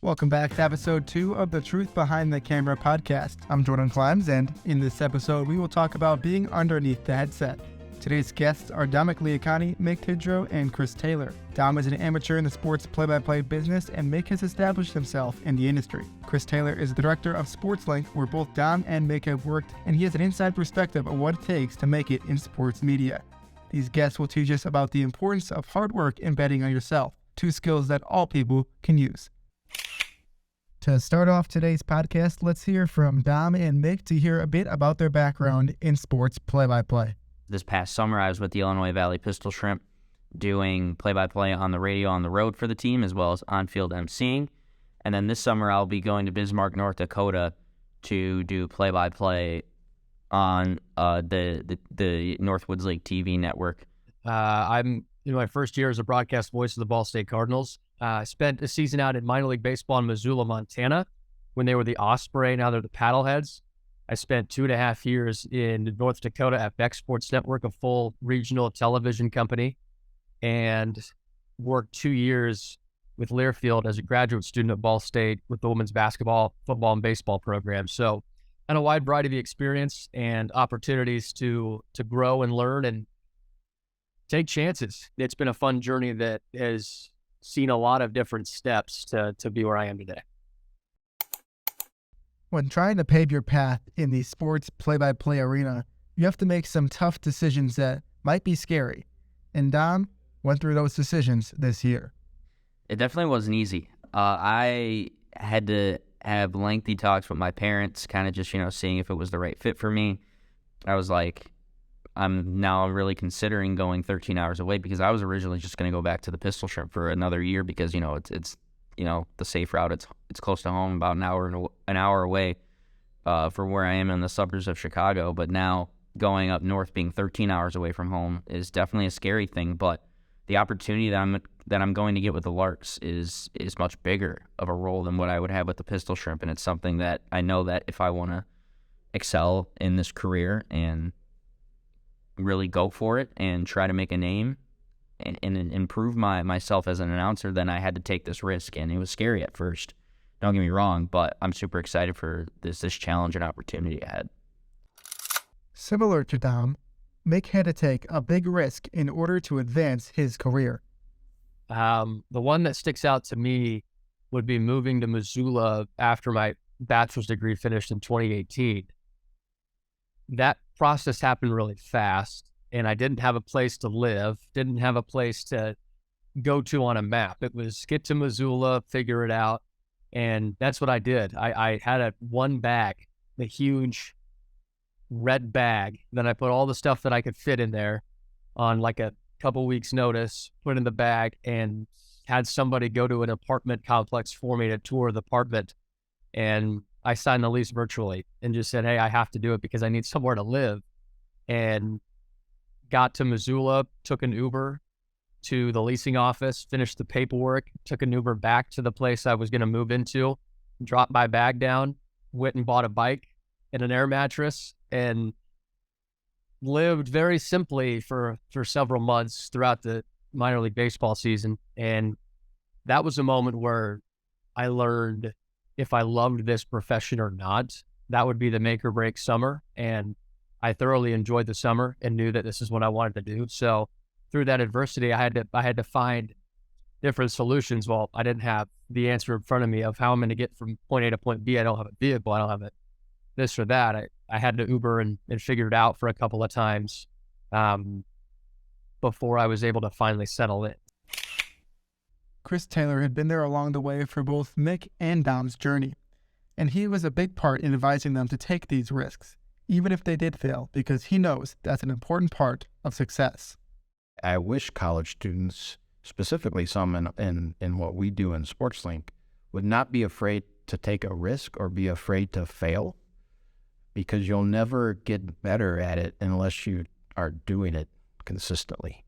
Welcome back to episode 2 of the Truth Behind the Camera podcast. I'm Jordan Climbs, and in this episode, we will talk about being underneath the headset. Today's guests are Dom Migliacani, Mick Tidrow, and Chris Taylor. Dom is an amateur in the sports play-by-play business, and Mick has established himself in the industry. Chris Taylor is the director of SportsLink, where both Dom and Mick have worked, and he has an inside perspective of what it takes to make it in sports media. These guests will teach us about the importance of hard work and betting on yourself, two skills that all people can use. To start off today's podcast, let's hear from Dom and Mick to hear a bit about their background in sports play-by-play. This past summer, I was with the Illinois Valley Pistol Shrimp doing play-by-play on the radio on the road for the team, as well as on-field emceeing. And then this summer, I'll be going to Bismarck, North Dakota to do play-by-play on the Northwoods Lake TV network. I'm in my first year as a broadcast voice of the Ball State Cardinals. I spent a season out in minor league baseball in Missoula, Montana, when they were the Osprey. Now they're the Paddleheads. I spent 2.5 years in North Dakota at Beck Sports Network, a full regional television company, and worked 2 years with Learfield as a graduate student at Ball State with the women's basketball, football, and baseball program. So, and a wide variety of experience and opportunities to grow and learn and take chances. It's been a fun journey that has seen a lot of different steps to be where I am today. When trying to pave your path in the sports play-by-play arena, you have to make some tough decisions that might be scary. And Dom went through those decisions this year. It definitely wasn't easy. I had to have lengthy talks with my parents, kind of just, seeing if it was the right fit for me. I was like, I'm now really considering going 13 hours away because I was originally just going to go back to the Pistol Shrimp for another year because, it's the safe route. It's close to home, about an hour away from where I am in the suburbs of Chicago. But now going up north, being 13 hours away from home, is definitely a scary thing. But the opportunity that I'm going to get with the Larks is much bigger of a role than what I would have with the Pistol Shrimp, and it's something that I know that if I want to excel in this career and really go for it and try to make a name and improve myself as an announcer, then I had to take this risk, and it was scary at first. Don't get me wrong, but I'm super excited for this challenge and opportunity ahead. Similar to Dom, Mick had to take a big risk in order to advance his career. The one that sticks out to me would be moving to Missoula after my bachelor's degree finished in 2018. That process happened really fast, and I didn't have a place to live, didn't have a place to go to on a map. It was get to Missoula, figure it out, and that's what I did. I had one bag, a huge red bag. Then I put all the stuff that I could fit in there on like a couple weeks' notice, put in the bag, and had somebody go to an apartment complex for me to tour the apartment. And I signed the lease virtually and just said, hey, I have to do it because I need somewhere to live. And got to Missoula, took an Uber to the leasing office, finished the paperwork, took an Uber back to the place I was going to move into, dropped my bag down, went and bought a bike and an air mattress, and lived very simply for several months throughout the minor league baseball season. And that was a moment where I learned if I loved this profession or not. That would be the make or break summer. And I thoroughly enjoyed the summer and knew that this is what I wanted to do. So through that adversity, I had to find different solutions. Well, I didn't have the answer in front of me of how I'm going to get from point A to point B. I don't have a vehicle. I don't have this or that. I had to Uber and figure it out for a couple of times before I was able to finally settle in. Chris Taylor had been there along the way for both Mick and Dom's journey, and he was a big part in advising them to take these risks, even if they did fail, because he knows that's an important part of success. I wish college students, specifically some in what we do in SportsLink, would not be afraid to take a risk or be afraid to fail, because you'll never get better at it unless you are doing it consistently.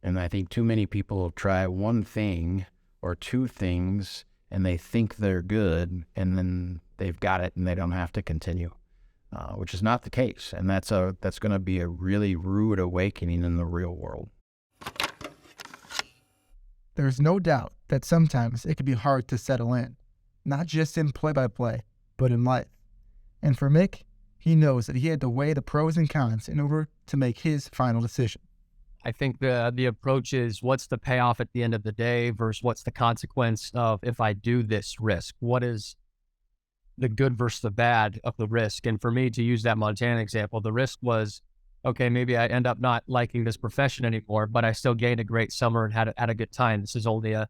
And I think too many people try one thing or two things and they think they're good, and then they've got it and they don't have to continue, which is not the case. And that's going to be a really rude awakening in the real world. There's no doubt that sometimes it can be hard to settle in, not just in play-by-play, but in life. And for Mick, he knows that he had to weigh the pros and cons in order to make his final decision. I think the approach is, what's the payoff at the end of the day versus what's the consequence of if I do this risk? What is the good versus the bad of the risk? And for me, to use that Montana example, the risk was, okay, maybe I end up not liking this profession anymore, but I still gained a great summer and had a good time. This is only a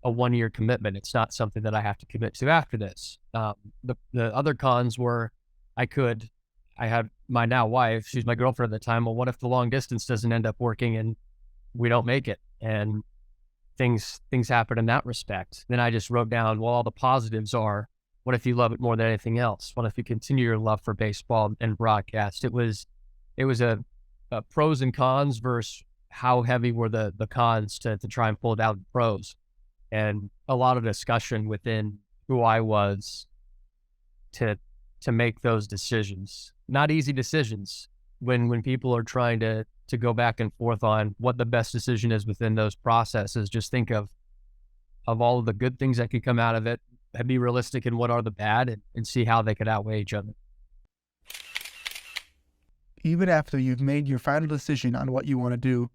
1-year commitment. It's not something that I have to commit to after this. The other cons were, I had my now wife, she's my girlfriend at the time. Well, what if the long distance doesn't end up working and we don't make it? And things happen in that respect. Then I just wrote down, well, all the positives are, what if you love it more than anything else? What if you continue your love for baseball and broadcast? It was a pros and cons versus how heavy were the cons to try and pull down the pros. And a lot of discussion within who I was to make those decisions. Not easy decisions when people are trying to go back and forth on what the best decision is within those processes. Just think of all of the good things that could come out of it, and be realistic in what are the bad, and see how they could outweigh each other. Even after you've made your final decision on what you want to do,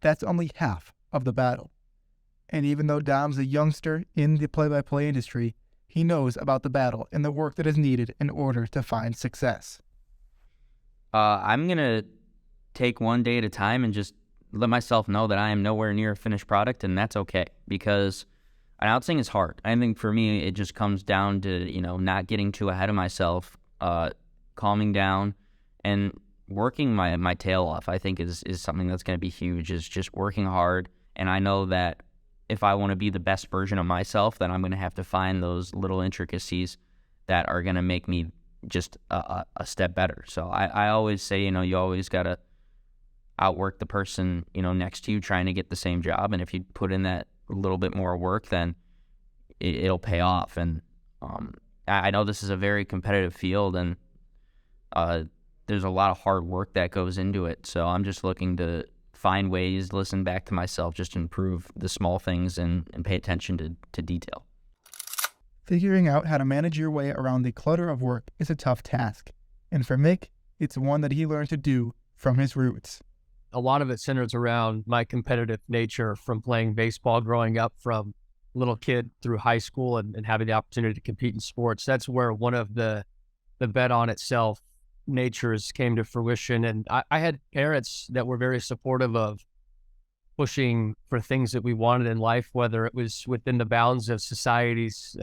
that's only half of the battle. And even though Dom's a youngster in the play-by-play industry, he knows about the battle and the work that is needed in order to find success. I'm going to take one day at a time and just let myself know that I am nowhere near a finished product, and that's okay, because announcing is hard. I think for me, it just comes down to, not getting too ahead of myself, calming down, and working my tail off. I think is something that's going to be huge, is just working hard. And I know that if I want to be the best version of myself, then I'm going to have to find those little intricacies that are going to make me just a step better. So I always say, you always got to outwork the person, next to you trying to get the same job. And if you put in that little bit more work, then it'll pay off. And I know this is a very competitive field, and there's a lot of hard work that goes into it. So I'm just looking to find ways, listen back to myself, just improve the small things and pay attention to detail. Figuring out how to manage your way around the clutter of work is a tough task. And for Mick, it's one that he learned to do from his roots. A lot of it centers around my competitive nature from playing baseball growing up, from little kid through high school, and having the opportunity to compete in sports. That's where one of the bet on itself natures came to fruition. And I had parents that were very supportive of pushing for things that we wanted in life, whether it was within the bounds of society's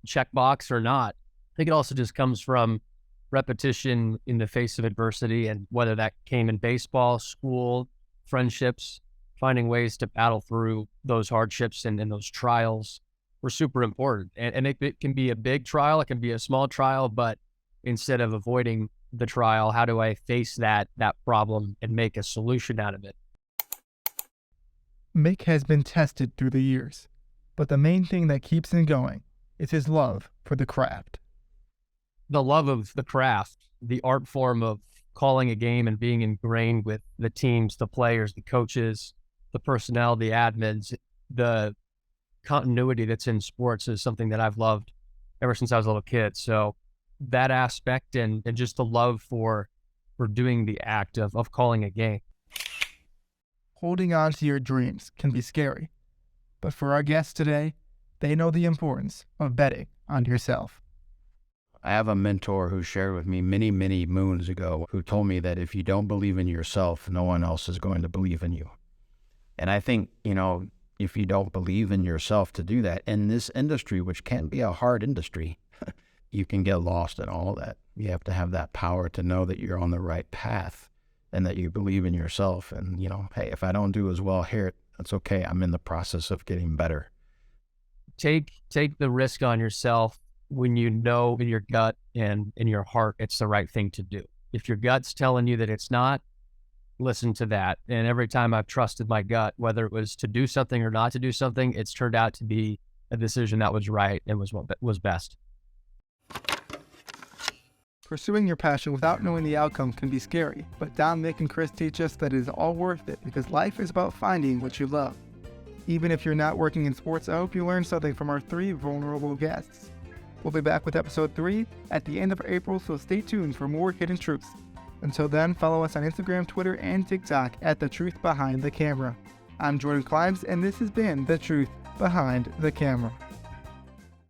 checkbox or not. I think it also just comes from repetition in the face of adversity, and whether that came in baseball, school, friendships, finding ways to battle through those hardships and those trials were super important. And it can be a big trial, it can be a small trial, but instead of avoiding the trial, how do I face that problem and make a solution out of it? Mick has been tested through the years, but the main thing that keeps him going is his love for the craft. The love of the craft, the art form of calling a game and being ingrained with the teams, the players, the coaches, the personnel, the admins, the continuity that's in sports is something that I've loved ever since I was a little kid. So that aspect and just the love for doing the act of calling a game. Holding on to your dreams can be scary, but for our guests today, they know the importance of betting on yourself. I have a mentor who shared with me many, many moons ago, who told me that if you don't believe in yourself, no one else is going to believe in you. And I think, if you don't believe in yourself to do that in this industry, which can be a hard industry, you can get lost in all of that. You have to have that power to know that you're on the right path and that you believe in yourself. And, hey, if I don't do as well here, that's okay. I'm in the process of getting better. Take the risk on yourself when you know in your gut and in your heart it's the right thing to do. If your gut's telling you that it's not, listen to that. And every time I've trusted my gut, whether it was to do something or not to do something, it's turned out to be a decision that was right and was what was best. Pursuing your passion without knowing the outcome can be scary, but Dom, Mick, and Chris teach us that it is all worth it because life is about finding what you love. Even if you're not working in sports, I hope you learned something from our 3 vulnerable guests. We'll be back with episode 3 at the end of April, so stay tuned for more hidden truths. Until then, follow us on Instagram, Twitter, and TikTok at The Truth Behind the Camera. I'm Jordan Climbs, and this has been The Truth Behind the Camera.